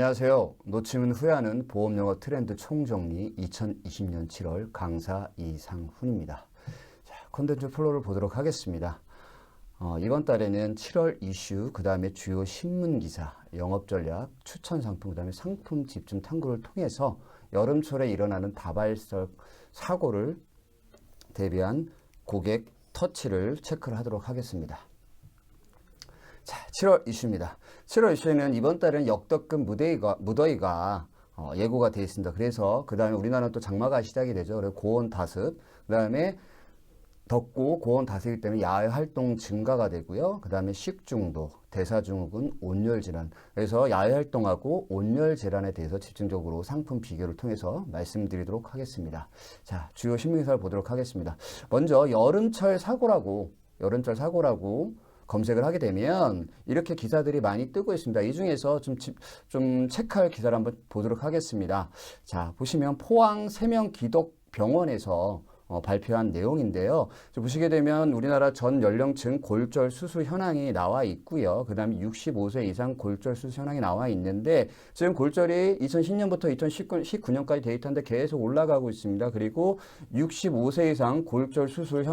안녕하세요. 놓치면 후회하는 보험영어 트렌드 총정리 2020년 7월 강사 이상훈입니다. 자, 콘텐츠 플로우를 보도록 하겠습니다. 이번 달에는 7월 이슈, 그 다음에 주요 신문기사, 영업전략, 추천상품, 그 다음에 상품 집중 탐구를 통해서 여름철에 일어나는 다발적 사고를 대비한 고객 터치를 체크를 하도록 하겠습니다. 자, 7월 이슈입니다. 7월 이슈에는 이번 달은 역덕급 무더위가 예고가 되어 있습니다. 그래서 그 다음에 우리나라는 또 장마가 시작이 되죠. 그래서 고온 다습, 그 다음에 덥고 고온 다습이기 때문에 야외 활동 증가가 되고요. 그 다음에 식중독, 대사증후군, 온열질환. 그래서 야외 활동하고 온열질환에 대해서 집중적으로 상품 비교를 통해서 말씀드리도록 하겠습니다. 자, 주요 신문기사를 보도록 하겠습니다. 먼저 여름철 사고라고 검색을 하게 되면 이렇게 기사들이 많이 뜨고 있습니다. 이 중에서 좀 체크할 기사를 한번 보도록 하겠습니다. 자, 보시면 포항 세명기독병원에서 발표한 내용인데요. 보시게 되면 우리나라 전 연령층 골절 수술 현황이 나와 있고요. 그 다음에 65세 이상 골절 수술 현황이 나와 있는데 지금 골절이 2010년부터 2019년까지 데이터인데 계속 올라가고 있습니다. 그리고 65세 이상 골절 수술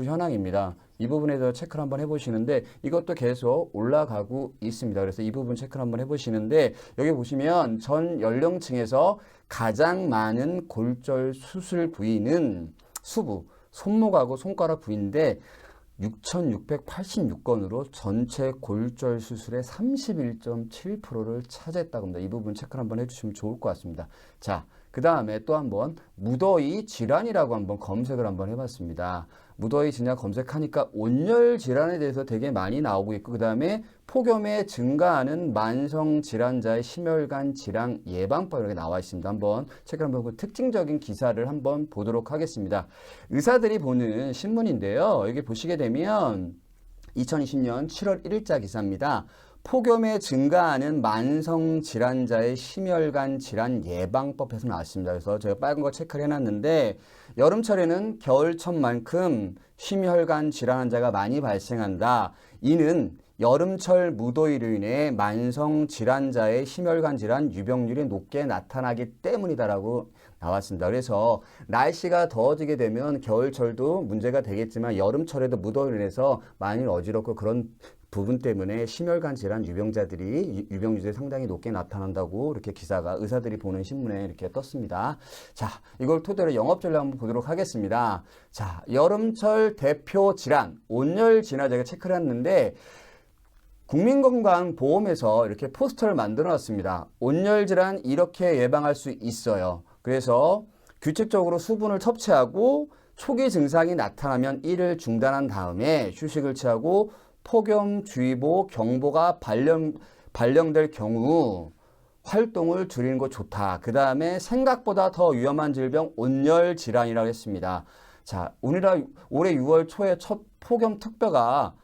현황입니다. 이 부분에 대해서 체크를 한번 해보시는데 이것도 계속 올라가고 있습니다. 그래서 이 부분 체크를 한번 해보시는데 여기 보시면 전 연령층에서 가장 많은 골절 수술 부위는 수부, 손목하고 손가락 부위인데 6,686건으로 전체 골절 수술의 31.7%를 차지했다고 합니다. 이 부분 체크를 한번 해주시면 좋을 것 같습니다. 자, 그 다음에 또 한번 무더위 질환이라고 한번 검색을 한번 해봤습니다. 무더위 질환 검색하니까 온열 질환에 대해서 되게 많이 나오고 있고 그 다음에 폭염에 증가하는 만성 질환자의 심혈관 질환 예방법 이렇게 나와 있습니다. 한번 체크를 한번 보고 특징적인 기사를 한번 보도록 하겠습니다. 의사들이 보는 신문인데요. 여기 보시게 되면 2020년 7월 1일자 기사입니다. 폭염에 증가하는 만성 질환자의 심혈관 질환 예방법에서 나왔습니다. 그래서 제가 빨간 거 체크를 해놨는데 여름철에는 겨울철만큼 심혈관 질환 환자가 많이 발생한다. 이는 여름철 무더위로 인해 만성 질환자의 심혈관 질환 유병률이 높게 나타나기 때문이다라고 나왔습니다. 그래서 날씨가 더워지게 되면 겨울철도 문제가 되겠지만 여름철에도 무더위로 인해서 많이 어지럽고 그런 부분 때문에 심혈관 질환 유병률이 상당히 높게 나타난다고 이렇게 기사가 의사들이 보는 신문에 이렇게 떴습니다. 자, 이걸 토대로 영업 전략 한번 보도록 하겠습니다. 자, 여름철 대표 질환, 온열 질환 제가 체크를 했는데 국민건강보험에서 이렇게 포스터를 만들어 놨습니다. 온열 질환 이렇게 예방할 수 있어요. 그래서 규칙적으로 수분을 섭취하고 초기 증상이 나타나면 이를 중단한 다음에 휴식을 취하고 폭염주의보 경보가 발령될 경우 활동을 줄이는 거 좋다. 그 다음에 생각보다 더 위험한 질병 온열 질환이라고 했습니다. 자, 올해 6월 초에 첫 폭염 특보가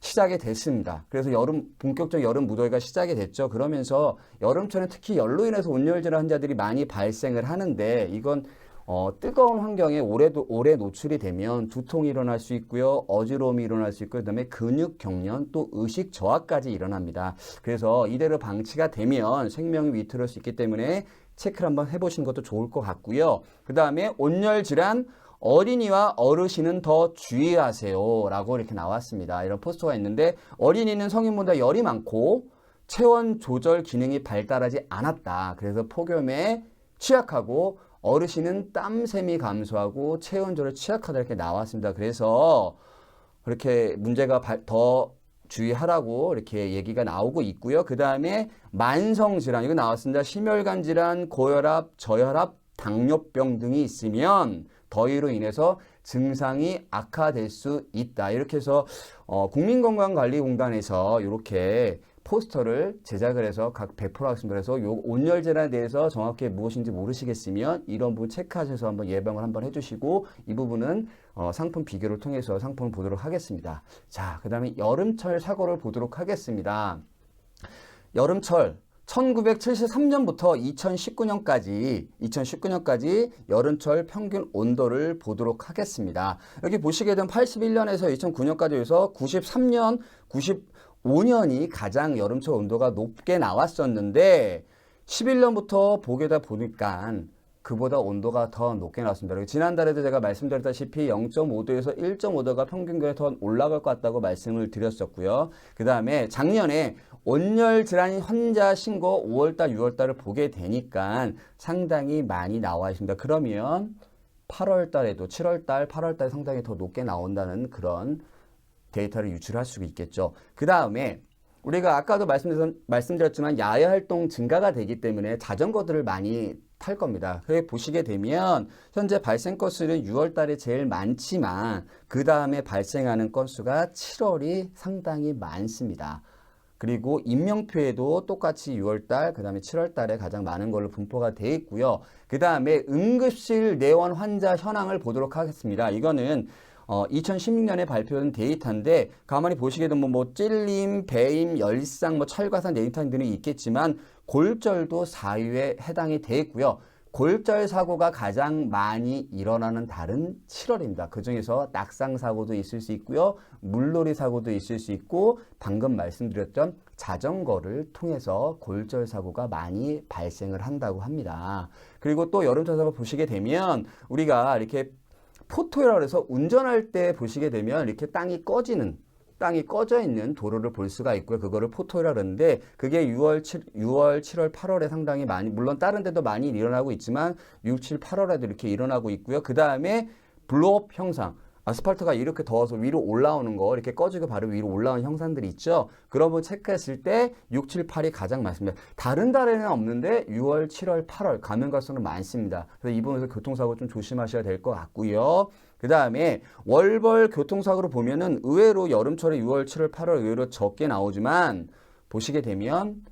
시작이 됐습니다. 그래서 본격적 여름 무더위가 시작이 됐죠. 그러면서 여름철에 특히 열로 인해서 온열 질환 환자들이 많이 발생을 하는데 이건 뜨거운 환경에 오래 노출이 되면 두통이 일어날 수 있고요. 어지러움이 일어날 수 있고 그다음에 근육 경련 또 의식 저하까지 일어납니다. 그래서 이대로 방치가 되면 생명이 위태로울 수 있기 때문에 체크를 한번 해보시는 것도 좋을 것 같고요. 그 다음에 온열 질환 어린이와 어르신은 더 주의하세요 라고 이렇게 나왔습니다. 이런 포스터가 있는데 어린이는 성인보다 열이 많고 체온 조절 기능이 발달하지 않았다. 그래서 폭염에 취약하고 어르신은 땀샘이 감소하고 체온 조절에 취약하다 이렇게 나왔습니다. 그래서 그렇게 문제가 더 주의하라고 이렇게 얘기가 나오고 있고요. 그 다음에 만성질환 이거 나왔습니다. 심혈관 질환, 고혈압, 저혈압, 당뇨병 등이 있으면 더위로 인해서 증상이 악화될 수 있다. 이렇게 해서 국민건강관리공단에서 이렇게 포스터를 제작을 해서 각 배포를 하겠습니다. 그래서 요 온열 질환에 대해서 정확히 무엇인지 모르시겠으면 이런 부분 체크하셔서 한번 예방을 한번 해주시고 이 부분은 상품 비교를 통해서 상품을 보도록 하겠습니다. 자, 그 다음에 여름철 사고를 보도록 하겠습니다. 여름철 1973년부터 2019년까지 여름철 평균 온도를 보도록 하겠습니다. 여기 보시게 되면 81년에서 2009년까지 해서 93년, 5년이 가장 여름철 온도가 높게 나왔었는데 11년부터 보게다 보니까 그보다 온도가 더 높게 나왔습니다. 그리고 지난달에도 제가 말씀드렸다시피 0.5도에서 1.5도가 평균기온이 더 올라갈 것 같다고 말씀을 드렸었고요. 그 다음에 작년에 온열 질환 환자 신고 5월달, 6월달을 보게 되니까 상당히 많이 나와 있습니다. 그러면 8월달에도 7월달, 8월달 상당히 더 높게 나온다는 그런 데이터를 유출할 수 있겠죠. 그 다음에 우리가 아까도 말씀드렸지만 야외 활동 증가가 되기 때문에 자전거들을 많이 탈 겁니다. 그래 보시게 되면 현재 발생 건수는 6월 달에 제일 많지만 그 다음에 발생하는 건수가 7월이 상당히 많습니다. 그리고 인명피해도 똑같이 6월 달, 그 다음에 7월 달에 가장 많은 걸로 분포가 되어 있고요. 그 다음에 응급실 내원 환자 현황을 보도록 하겠습니다. 이거는 2016년에 발표된 데이터인데 가만히 보시게 되면 뭐 찔림, 배임, 열상, 뭐 철과산 데이터 등이 있겠지만 골절도 4위에 해당이 돼 있고요. 골절 사고가 가장 많이 일어나는 달은 7월입니다. 그중에서 낙상 사고도 있을 수 있고요. 물놀이 사고도 있을 수 있고 방금 말씀드렸던 자전거를 통해서 골절 사고가 많이 발생을 한다고 합니다. 그리고 또 여름철 사고 보시게 되면 우리가 이렇게 포토라고 해서 운전할 때 보시게 되면 이렇게 땅이 꺼져 있는 도로를 볼 수가 있고요. 그거를 포토라 그러는데 그게 6월, 7월, 8월에 상당히 많이, 물론 다른 데도 많이 일어나고 있지만 6, 7, 8월에도 이렇게 일어나고 있고요. 그 다음에 블로업 현상. 아스팔트가 이렇게 더워서 위로 올라오는 거, 이렇게 꺼지고 바로 위로 올라오는 형상들이 있죠. 그런 거 체크했을 때 6, 7, 8이 가장 많습니다. 다른 달에는 없는데 6월, 7월, 8월 가면 갈수록 많습니다. 그래서 이 부분에서 교통사고 좀 조심하셔야 될 것 같고요. 그 다음에 월벌 교통사고로 보면은 의외로 여름철에 6월, 7월, 8월 의외로 적게 나오지만 보시게 되면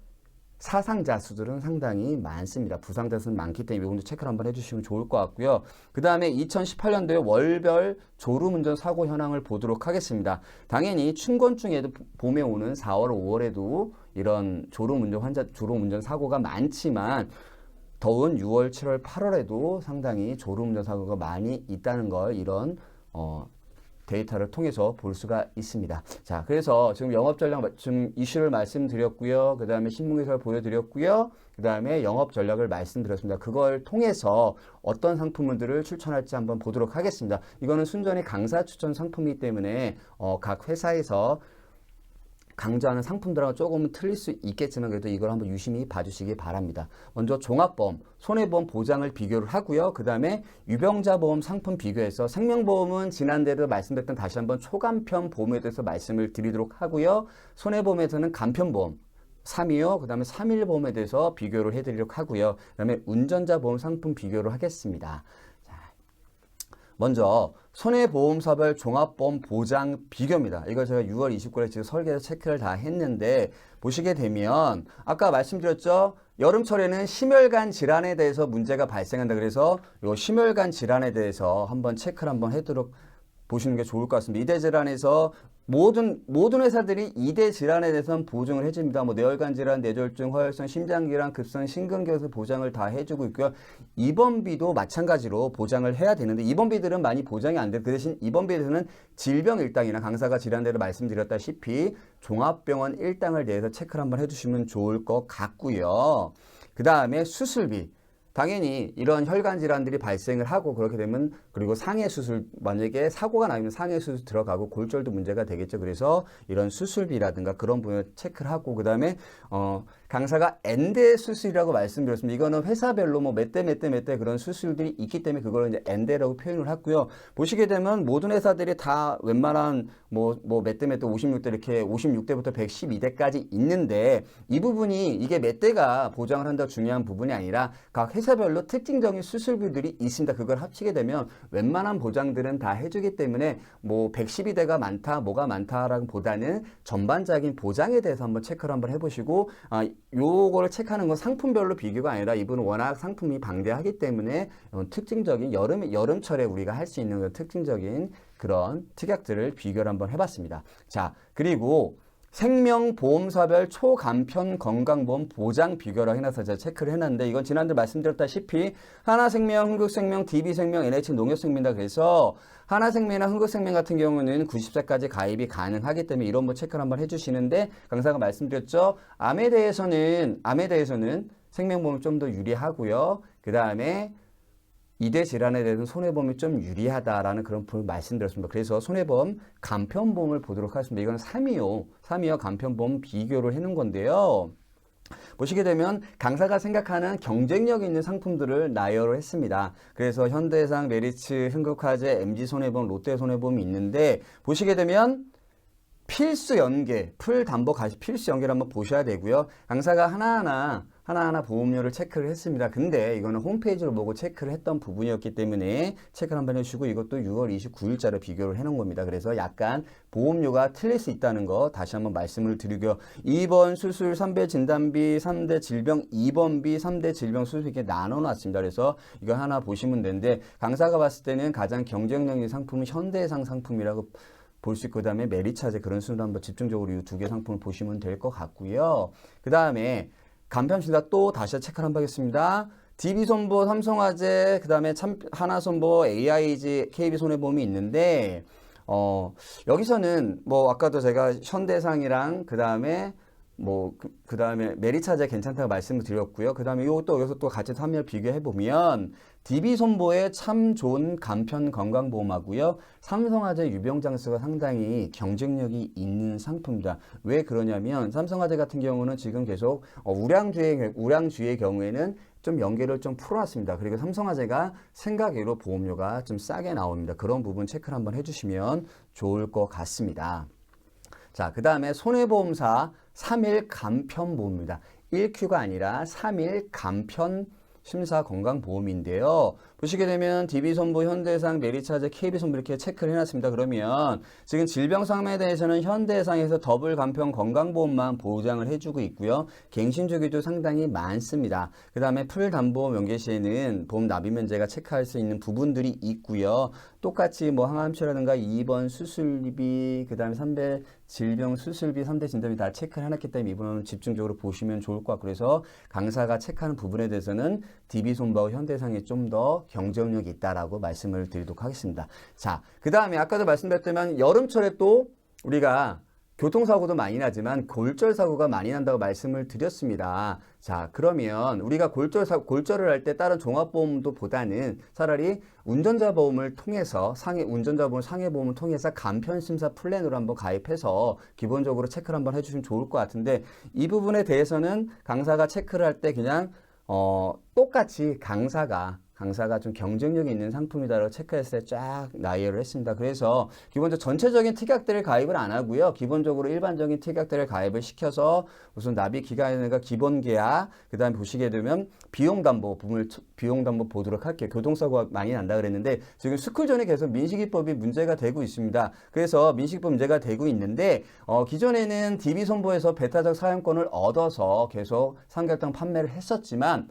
사상자 수들은 상당히 많습니다. 부상자 수는 많기 때문에 이 부분도 체크를 한번 해주시면 좋을 것 같고요. 그 다음에 2018년도에 월별 졸음운전 사고 현황을 보도록 하겠습니다. 당연히 춘곤증에도 봄에 오는 4월, 5월에도 이런 졸음운전 사고가 많지만 더운 6월, 7월, 8월에도 상당히 졸음운전 사고가 많이 있다는 걸 이런 데이터를 통해서 볼 수가 있습니다. 자, 그래서 지금 영업전략 좀 이슈를 말씀드렸고요. 그 다음에 신문기사를 보여드렸고요. 그 다음에 영업전략을 말씀드렸습니다. 그걸 통해서 어떤 상품들을 추천할지 한번 보도록 하겠습니다. 이거는 순전히 강사 추천 상품이기 때문에 각 회사에서 강조하는 상품들하고 조금은 틀릴 수 있겠지만 그래도 이걸 한번 유심히 봐주시기 바랍니다. 먼저 종합보험, 손해보험 보장을 비교를 하고요. 그 다음에 유병자보험 상품 비교해서 생명보험은 지난대로 말씀드렸던 다시 한번 초간편 보험에 대해서 말씀을 드리도록 하고요. 손해보험에서는 간편보험 3위요. 그 다음에 3일보험에 대해서 비교를 해드리도록 하고요. 그 다음에 운전자보험 상품 비교를 하겠습니다. 먼저 손해보험사별 종합보험 보장 비교입니다. 이거 제가 6월 29일에 지금 설계해서 체크를 다 했는데 보시게 되면 아까 말씀드렸죠. 여름철에는 심혈관 질환에 대해서 문제가 발생한다. 그래서 이 심혈관 질환에 대해서 한번 체크를 한번 해도록 보시는 게 좋을 것 같습니다. 이대 질환에서 모든 회사들이 이대 질환에 대해서는 보증을 해줍니다. 뭐 뇌혈관 질환, 뇌졸중, 허혈성, 심장질환, 급성, 심근경색 보장을 다 해주고 있고요. 입원비도 마찬가지로 보장을 해야 되는데 입원비들은 많이 보장이 안 돼요. 그 대신 입원비에서는 질병 일당이나 강사가 지난대로 말씀드렸다시피 종합병원 일당을 대해서 체크를 한번 해주시면 좋을 것 같고요. 그 다음에 수술비. 당연히 이런 혈관 질환들이 발생을 하고 그렇게 되면 그리고 상해 수술 만약에 사고가 나면 상해 수술 들어가고 골절도 문제가 되겠죠. 그래서 이런 수술비라든가 그런 부분을 체크를 하고 그 다음에 강사가 엔대 수술이라고 말씀드렸습니다. 이거는 회사별로 뭐 몇 대 그런 수술들이 있기 때문에 그걸 이제 엔대라고 표현을 했고요. 보시게 되면 모든 회사들이 다 웬만한 뭐 몇 대 56대 이렇게 56대부터 112대까지 있는데 이 부분이 이게 몇 대가 보장을 한다 중요한 부분이 아니라 각 회사별로 특징적인 수술비들이 있습니다. 그걸 합치게 되면 웬만한 보장들은 다 해주기 때문에 뭐 112대가 많다, 뭐가 많다라는 보다는 전반적인 보장에 대해서 한번 체크를 한번 해보시고 요거를 체크하는 건 상품별로 비교가 아니라 이분은 워낙 상품이 방대하기 때문에 특징적인 여름철에 우리가 할 수 있는 특징적인 그런 특약들을 비교를 한번 해봤습니다. 자, 그리고 생명보험사별 초간편 건강보험 보장 비교를 해놔서 제가 체크를 해놨는데 이건 지난주에 말씀드렸다시피 하나생명, 흥국생명, DB생명, NH농협생명이다. 그래서 하나생명이나 흥국생명 같은 경우는 90세까지 가입이 가능하기 때문에 이런 거 체크를 한번 해주시는데 강사가 말씀드렸죠. 암에 대해서는 생명보험이 좀 더 유리하고요. 그 다음에 이대 질환에 대해서는 손해보험이 좀 유리하다라는 그런 부분을 말씀드렸습니다. 그래서 손해보험 간편보험을 보도록 하겠습니다. 이거는 325 간편보험 비교를 해놓은 건데요. 보시게 되면 강사가 생각하는 경쟁력 있는 상품들을 나열을 했습니다. 그래서 현대해상, 메리츠, 흥국화재, MG손해보험, 롯데손해보험이 있는데 보시게 되면 필수 연계, 풀 담보 가시 필수 연계를 한번 보셔야 되고요. 강사가 하나하나 보험료를 체크를 했습니다. 근데 이거는 홈페이지로 보고 체크를 했던 부분이었기 때문에 체크를 한번 해주시고 이것도 6월 29일자로 비교를 해놓은 겁니다. 그래서 약간 보험료가 틀릴 수 있다는 거 다시 한번 말씀을 드리고요. 2번 수술 3배 진단비, 3대 질병 2번비, 3대 질병 수술 이렇게 나눠놨습니다. 그래서 이거 하나 보시면 되는데 강사가 봤을 때는 가장 경쟁력 있는 상품은 현대해상 상품이라고 볼 수 있고 그 다음에 메리차제 그런 순으로 한번 집중적으로 이 두 개 상품을 보시면 될 것 같고요. 그 다음에 간편심사 또 다시 체크를 한번 하겠습니다. DB손보, 삼성화재, 그 다음에 하나손보, AIG, KB손해보험이 있는데 여기서는 뭐 아까도 제가 현대상이랑 그 다음에 그 다음에 메리차제 괜찮다고 말씀을 드렸고요. 그 다음에 이것도 여기서 또 같이 참여 비교해 보면 DB손보의 참 좋은 간편 건강보험하고요. 삼성화재 유병장수가 상당히 경쟁력이 있는 상품입니다. 왜 그러냐면 삼성화재 같은 경우는 지금 계속 우량주의 경우에는 좀 연계를 좀 풀어놨습니다. 그리고 삼성화재가 생각외로 보험료가 좀 싸게 나옵니다. 그런 부분 체크를 한번 해주시면 좋을 것 같습니다. 자, 그 다음에 손해보험사 3일 간편보험입니다. 1Q가 아니라 3일 간편 심사 건강보험인데요. 보시게 되면 DB손보, 현대해상, 메리차제, KB손보 이렇게 체크를 해놨습니다. 그러면 지금 질병상에 대해서는 현대해상에서 더블 간편 건강보험만 보장을 해주고 있고요. 갱신주기도 상당히 많습니다. 그 다음에 풀담보 연계 시에는 보험 납입 면제가 체크할 수 있는 부분들이 있고요. 똑같이 뭐 항암치료라든가 2번 수술비, 그 다음에 3배 질병 수술비, 3대 진단비 다 체크를 해놨기 때문에 이 부분은 집중적으로 보시면 좋을 것 같고 그래서 강사가 체크하는 부분에 대해서는 DB손보와 현대해상이 좀 더 경쟁력이 있다라고 말씀을 드리도록 하겠습니다. 자, 그 다음에 아까도 말씀드렸다면 여름철에 또 우리가 교통사고도 많이 나지만 골절사고가 많이 난다고 말씀을 드렸습니다. 자, 그러면 우리가 골절을 할 때 다른 종합보험도 보다는 차라리 운전자보험을 통해서 운전자보험 상해보험을 통해서 간편심사 플랜으로 한번 가입해서 기본적으로 체크를 한번 해주시면 좋을 것 같은데 이 부분에 대해서는 강사가 체크를 할 때 그냥 똑같이 강사가 좀 경쟁력이 있는 상품이다라고 체크했을 때 쫙 나열을 했습니다. 그래서 기본적으로 전체적인 특약들을 가입을 안 하고요. 기본적으로 일반적인 특약들을 가입을 시켜서 우선 납입 기간과 기본 계약, 그 다음에 보시게 되면 비용담보 보도록 할게요. 교통사고가 많이 난다 그랬는데 지금 스쿨존에 계속 민식이법이 문제가 되고 있습니다. 그래서 민식이법 문제가 되고 있는데 기존에는 DB손보에서 배타적 사용권을 얻어서 계속 삼각당 판매를 했었지만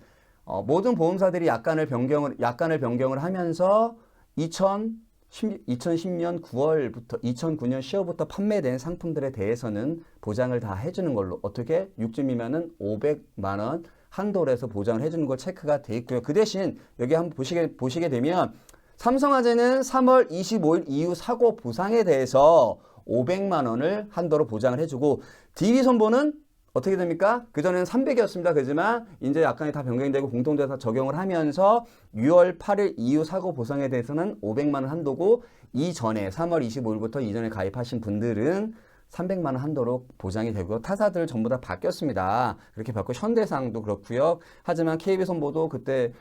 모든 보험사들이 약관을 변경을 하면서 2010년 9월부터 2009년 10월부터 판매된 상품들에 대해서는 보장을 다 해주는 걸로 어떻게 6주 미만은 500만 원 한도로 해서 보장을 해주는 걸 체크가 돼 있고요. 그 대신 여기 한번 보시게 되면 삼성화재는 3월 25일 이후 사고 보상에 대해서 500만 원을 한도로 보장을 해주고 DB손보는 어떻게 됩니까? 그전에는 300이었습니다. 그지만 이제 약관이 다 변경되고 공통돼서 적용을 하면서 6월 8일 이후 사고 보상에 대해서는 500만 원 한도고 이전에 3월 25일부터 이전에 가입하신 분들은 300만 원 한도로 보장이 되고 타사들 전부 다 바뀌었습니다. 그렇게 바뀌고 현대상도 그렇고요. 하지만 KB손보도 그때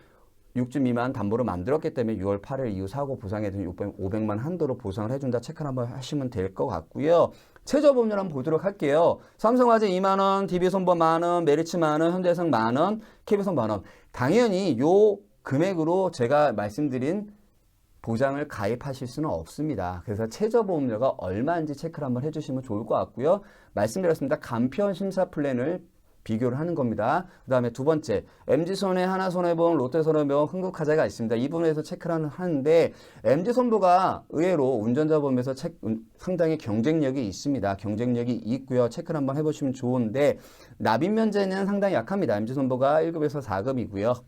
6주 미만 담보로 만들었기 때문에 6월 8일 이후 사고 보상에 대한 500만 원 한도로 보상을 해준다 체크를 한번 하시면 될 것 같고요. 최저보험료 한번 보도록 할게요. 삼성화재 2만 원, DB손보 만 원, 메리츠 만 원, 현대해상 만 원, KB손보 만 원. 당연히 요 금액으로 제가 말씀드린 보장을 가입하실 수는 없습니다. 그래서 최저보험료가 얼마인지 체크를 한번 해주시면 좋을 것 같고요. 말씀드렸습니다. 간편 심사 플랜을 비교를 하는 겁니다. 그 다음에 두 번째, MZ손해, 하나손해보험, 롯데손해보험, 흥국화재가 있습니다. 이 부분에서 체크를 하는데 MZ손보가 의외로 운전자 보험에서 상당히 경쟁력이 있습니다. 경쟁력이 있고요. 체크를 한번 해보시면 좋은데 납입 면제는 상당히 약합니다. MZ손보가 1급에서 4급이고요.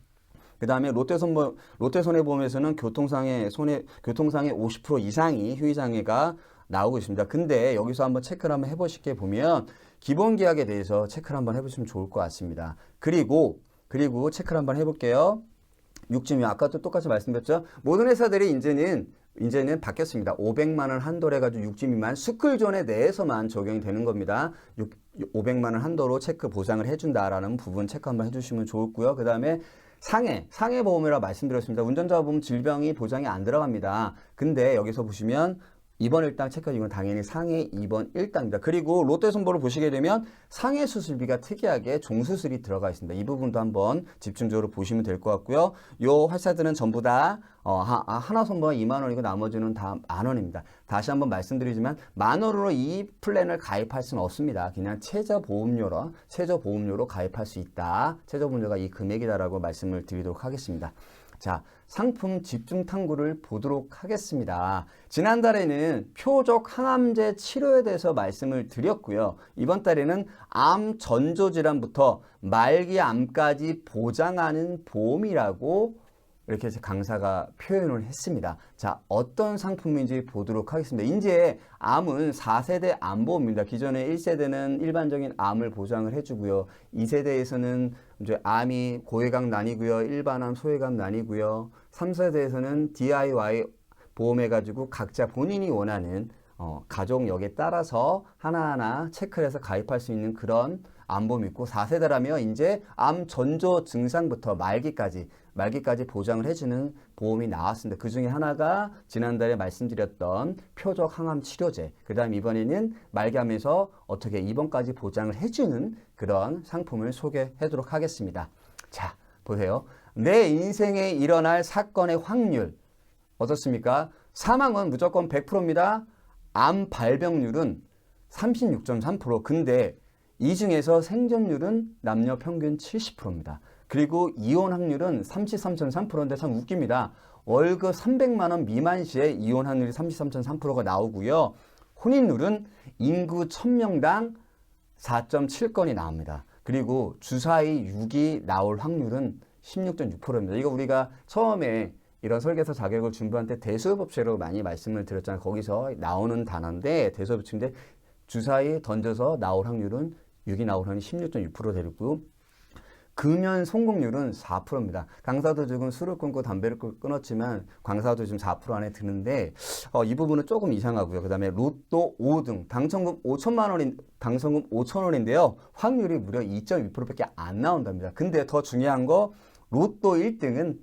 그 다음에 롯데손해보험에서는 교통상해 50% 이상이 휴의장애가 나오고 있습니다. 근데 여기서 한번 체크를 한번 해보실 게 보면 기본계약에 대해서 체크를 한번 해보시면 좋을 것 같습니다. 그리고 체크를 한번 해볼게요. 6점, 아까도 똑같이 말씀드렸죠. 모든 회사들이 이제는 바뀌었습니다. 500만 원 한도로 해가지고 6주 미만 스쿨존에 내에서만 적용이 되는 겁니다. 500만 원 한도로 체크 보상을 해준다라는 부분 체크 한번 해주시면 좋고요. 그 다음에 상해 보험이라 말씀드렸습니다. 운전자 보험 질병이 보장이 안 들어갑니다. 근데 여기서 보시면 2번 1당 체크해 이건 당연히 상해 2번 1당입니다. 그리고 롯데손보를 보시게 되면 상해 수술비가 특이하게 종수술이 들어가 있습니다. 이 부분도 한번 집중적으로 보시면 될 것 같고요. 요 회사들은 전부 다 하나손보가 2만 원이고 나머지는 다 만 원입니다. 다시 한번 말씀드리지만 만 원으로 이 플랜을 가입할 수는 없습니다. 그냥 최저보험료로 가입할 수 있다. 최저보험료가 이 금액이다라고 말씀을 드리도록 하겠습니다. 자, 상품 집중 탐구를 보도록 하겠습니다. 지난달에는 표적 항암제 치료에 대해서 말씀을 드렸고요. 이번 달에는 암 전조질환부터 말기 암까지 보장하는 보험이라고 이렇게 강사가 표현을 했습니다. 자, 어떤 상품인지 보도록 하겠습니다. 이제 암은 4세대 암보험입니다. 기존에 1세대는 일반적인 암을 보장을 해주고요. 2세대에서는 이제 암이 고해강 난이고요. 일반암, 소해강 난이고요. 3세대에서는 DIY 보험해가지고 각자 본인이 원하는 가족력에 따라서 하나하나 체크를 해서 가입할 수 있는 그런 암보험이 있고 4세대라면 이제 암 전조 증상부터 말기까지 보장을 해주는 보험이 나왔습니다. 그 중에 하나가 지난달에 말씀드렸던 표적 항암 치료제, 그 다음 이번에는 말기암에서 어떻게 입원까지 보장을 해주는 그런 상품을 소개하도록 하겠습니다. 자, 보세요. 내 인생에 일어날 사건의 확률 어떻습니까? 사망은 무조건 100%입니다. 암 발병률은 36.3%. 근데 이 중에서 생존율은 남녀 평균 70%입니다. 그리고 이혼 확률은 33.3%인데 참 웃깁니다. 월급 300만 원 미만 시에 이혼 확률이 33.3%가 나오고요. 혼인율은 인구 1000명당 4.7건이 나옵니다. 그리고 주사위 6이 나올 확률은 16.6%입니다. 이거 우리가 처음에 이런 설계사 자격을 준비할 때 대수협업체로 많이 말씀을 드렸잖아요. 거기서 나오는 단어인데 대수협업체인데 주사위 던져서 나올 확률은 6이 나올 확률이 16.6% 되고 금연 성공률은 4%입니다. 강사도 지금 술을 끊고 담배를 끊었지만 강사도 지금 4% 안에 드는데 이 부분은 조금 이상하고요. 그 다음에 로또 5등 당첨금 5천원인데요. 확률이 무려 2.2%밖에 안 나온답니다. 근데 더 중요한 거 로또 1등은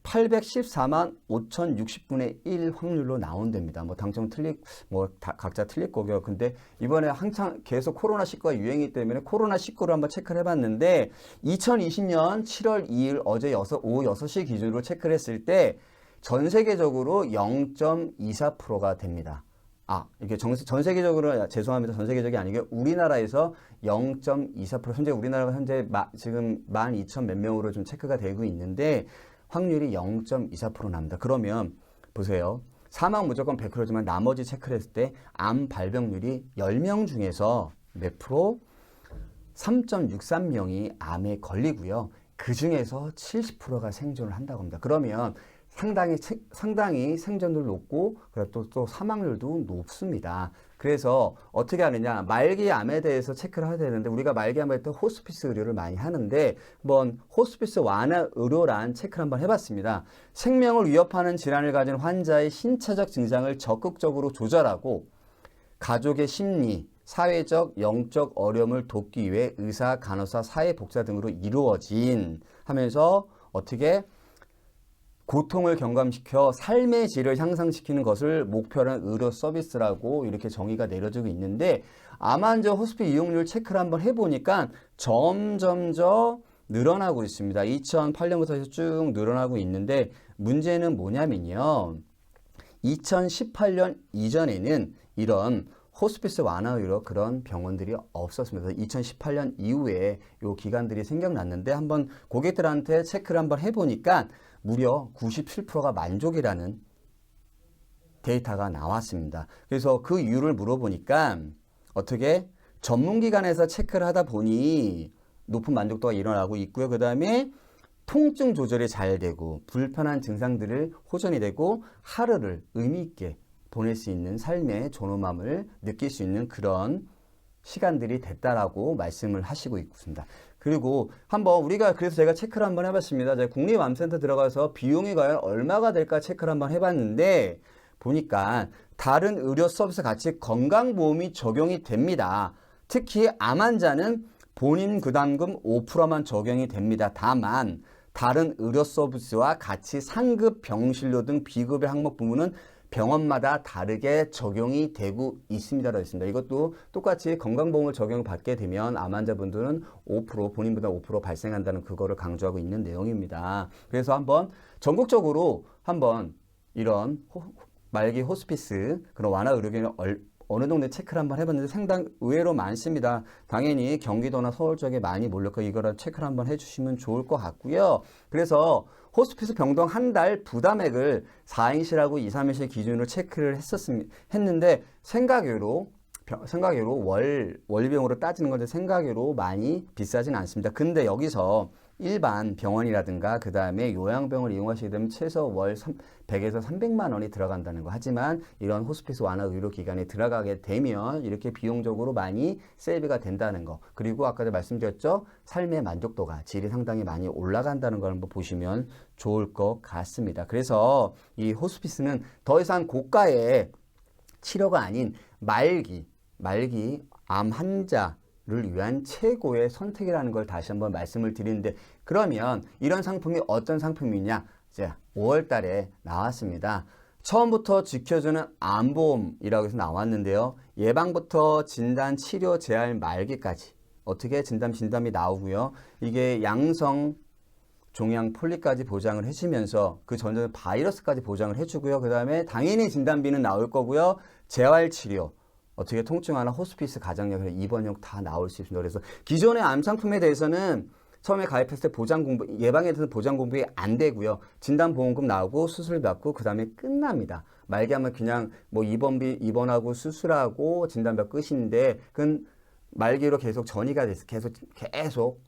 814만 5,060분의 1 확률로 나온답니다. 뭐 당첨 각자 틀릴 거고요. 근데 이번에 한창 계속 코로나19가 유행이기 때문에 코로나19를 한번 체크를 해봤는데 2020년 7월 2일 어제 오후 6시 기준으로 체크를 했을 때 전 세계적으로 0.24%가 됩니다. 이게 전 세계적으로 죄송합니다. 전 세계적이 아니고요. 우리나라에서 0.24% 현재 우리나라가 지금 12,000 몇 명으로 좀 체크가 되고 있는데 확률이 0.24% 납니다. 그러면 보세요. 사망 무조건 100%지만 나머지 체크를 했을 때 암 발병률이 10명 중에서 몇 프로? 3.63명이 암에 걸리고요. 그 중에서 70%가 생존을 한다고 합니다. 그러면 상당히 생존율도 높고 또 사망률도 높습니다. 그래서 어떻게 하느냐, 말기암에 대해서 체크를 해야 되는데 우리가 말기암에 할 때 호스피스 의료를 많이 하는데 한번 호스피스 완화 의료란 체크를 한번 해봤습니다. 생명을 위협하는 질환을 가진 환자의 신체적 증상을 적극적으로 조절하고 가족의 심리, 사회적, 영적 어려움을 돕기 위해 의사, 간호사, 사회복지사 등으로 이루어진 하면서 어떻게 고통을 경감시켜 삶의 질을 향상시키는 것을 목표로 한 의료 서비스라고 이렇게 정의가 내려지고 있는데 암환자 호스피 이용률 체크를 한번 해보니까 점점 늘어나고 있습니다. 2008년부터 해서 쭉 늘어나고 있는데 문제는 뭐냐면요. 2018년 이전에는 이런 호스피스 완화 이후로 그런 병원들이 없었습니다. 2018년 이후에 요 기관들이 생겨났는데 한번 고객들한테 체크를 한번 해보니까 무려 97%가 만족이라는 데이터가 나왔습니다. 그래서 그 이유를 물어보니까 어떻게 전문기관에서 체크를 하다 보니 높은 만족도가 일어나고 있고요. 그 다음에 통증 조절이 잘 되고 불편한 증상들을 호전이 되고 하루를 의미 있게 보낼 수 있는 삶의 존엄함을 느낄 수 있는 그런 시간들이 됐다라고 말씀을 하시고 있습니다. 그리고 한번 우리가 그래서 제가 체크를 한번 해봤습니다. 제가 국립암센터 들어가서 비용이 과연 얼마가 될까 체크를 한번 해봤는데 보니까 다른 의료 서비스 같이 건강보험이 적용이 됩니다. 특히 암 환자는 본인 부담금 5%만 적용이 됩니다. 다만 다른 의료 서비스와 같이 상급 병실료 등 비급여 항목 부분은 병원마다 다르게 적용이 되고 있습니다라고 했습니다. 이것도 똑같이 건강보험을 적용받게 되면 암 환자분들은 5% 본인 부담 5% 발생한다는 그거를 강조하고 있는 내용입니다. 그래서 한번 전국적으로 한번 이런 말기 호스피스 그런 완화 의료기관 어느 동네 체크를 한번 해봤는데 상당히 의외로 많습니다. 당연히 경기도나 서울 쪽에 많이 몰렸고 이거를 체크를 한번 해주시면 좋을 것 같고요. 그래서 호스피스 병동 한 달 부담액을 4인실하고 2, 3인실 기준으로 체크를 했는데 생각외로 월비용으로 따지는 건데 생각외로 많이 비싸진 않습니다. 근데 여기서 일반 병원이라든가 그 다음에 요양병을 이용하시게 되면 최소 월 100에서 300만 원이 들어간다는 거. 하지만 이런 호스피스 완화 의료기관에 들어가게 되면 이렇게 비용적으로 많이 세이브가 된다는 거. 그리고 아까도 말씀드렸죠. 삶의 만족도가 질이 상당히 많이 올라간다는 걸 한번 보시면 좋을 것 같습니다. 그래서 이 호스피스는 더 이상 고가의 치료가 아닌 말기 암 환자를 위한 최고의 선택이라는 걸 다시 한번 말씀을 드리는데 그러면 이런 상품이 어떤 상품이냐? 이제 5월 달에 나왔습니다. 처음부터 지켜주는 암보험이라고 해서 나왔는데요. 예방부터 진단, 치료, 재활, 말기까지 어떻게 진단이 나오고요. 이게 양성 종양 폴리까지 보장을 해주면서 그 전에 바이러스까지 보장을 해주고요. 그 다음에 당연히 진단비는 나올 거고요. 재활치료 어떻게 통증 완화, 호스피스, 가정력, 입원용 다 나올 수 있습니다. 그래서 기존의 암 상품에 대해서는 처음에 가입했을 때 보장 공부, 예방에 대해서 보장 공부가 안 되고요. 진단보험금 나오고 수술 받고 그 다음에 끝납니다. 말기암은 그냥 뭐 입원하고 수술하고 진단받고 끝인데 그건 말기로 계속 전이가 됐을 계속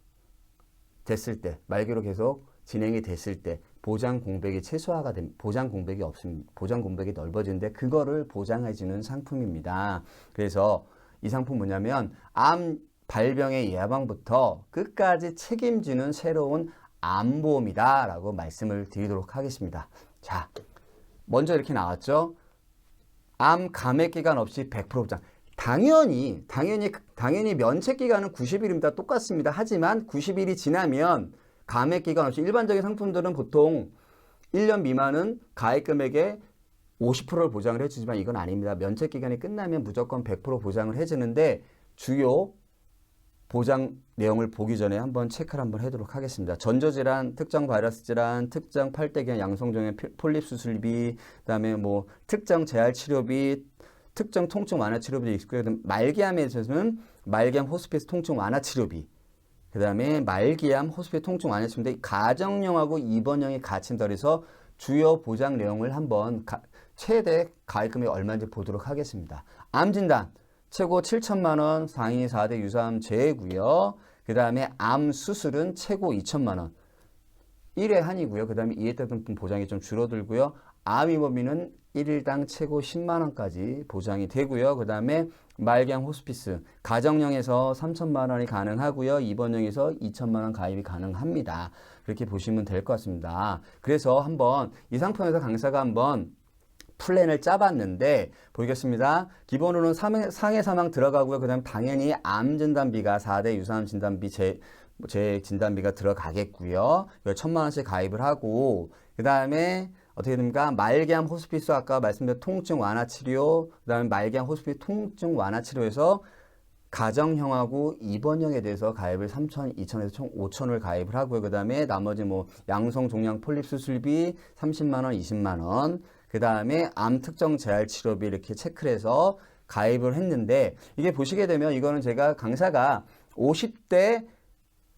됐을 때, 말기로 계속 진행이 됐을 때 보장 공백이 최소화가 된 보장 공백이 없습니다. 보장 공백이 넓어지는데 그거를 보장해주는 상품입니다. 그래서 이 상품 뭐냐면 암 발병의 예방부터 끝까지 책임지는 새로운 암보험이다라고 말씀을 드리도록 하겠습니다. 자, 먼저 이렇게 나왔죠. 암 감액 기간 없이 100% 보장. 당연히 면책 기간은 90일입니다. 똑같습니다. 하지만 90일이 지나면 감액 기간 없이 일반적인 상품들은 보통 1년 미만은 가입 금액의 50%를 보장을 해주지만 이건 아닙니다. 면책 기간이 끝나면 무조건 100% 보장을 해주는데 주요 보장 내용을 보기 전에 한번 체크를 한번 해도록 하겠습니다. 전조질환, 특정 바이러스 질환, 특정 팔대기형 양성종양 폴립 수술비, 그다음에 뭐 특정 재활 치료비, 특정 통증 완화 치료비도 있고요. 말기암에 있어서는 말기암 호스피스 통증 완화 치료비, 그 다음에 말기암 호스피스 통증 완화 치료인데 가정용하고 입원용이 같이 더해서 주요 보장 내용을 한번 최대 가입금이 얼마인지 보도록 하겠습니다. 암진단 최고 7천만 원, 상위 4대 유사암 제외고요. 그 다음에 암 수술은 최고 2천만 원. 1회 한이고요. 그 다음에 2회 때는 보장이 좀 줄어들고요. 암 입원비는 1일당 최고 10만 원까지 보장이 되고요. 그 다음에 말기암 호스피스 가정용에서 3천만 원이 가능하고요. 입원용에서 2천만 원 가입이 가능합니다. 그렇게 보시면 될 것 같습니다. 그래서 한번 이 상품에서 강사가 한번 플랜을 짜봤는데 보겠습니다. 기본으로는 상해 사망 들어가고요. 그 다음에 당연히 암 진단비가 4대 유사암 진단비 제 진단비가 들어가겠고요. 1,000만 원씩 가입을 하고 그 다음에 어떻게 됩니까? 말기암 호스피스 아까 말씀드린 통증 완화 치료, 그 다음에 말기암 호스피스 통증 완화 치료에서 가정형하고 입원형에 대해서 가입을 3천, 2천에서 총 5천을 가입을 하고요. 그 다음에 나머지 뭐 양성 종양 폴립 수술비 30만 원, 20만 원, 그 다음에 암 특정 재활 치료비 이렇게 체크를 해서 가입을 했는데 이게 보시게 되면 이거는 제가 강사가 50대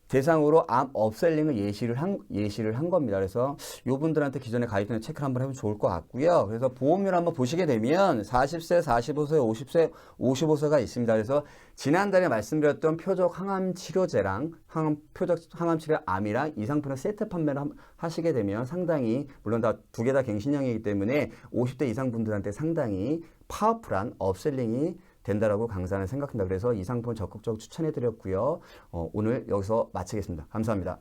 대상으로 암 업셀링을 예시를 한 겁니다. 그래서 요분들한테 기존에 가입된 체크를 한번 해보면 좋을 것 같고요. 그래서 보험료를 한번 보시게 되면 40세, 45세, 50세, 55세가 있습니다. 그래서 지난달에 말씀드렸던 표적 항암 치료제랑 표적 항암 치료 암이랑 이 상품을 세트 판매를 하시게 되면 상당히 물론 다 두 개 다 갱신형이기 때문에 50대 이상 분들한테 상당히 파워풀한 업셀링이 된다라고 강사는 생각합니다. 그래서 이 상품 적극적으로 추천해 드렸고요. 오늘 여기서 마치겠습니다. 감사합니다.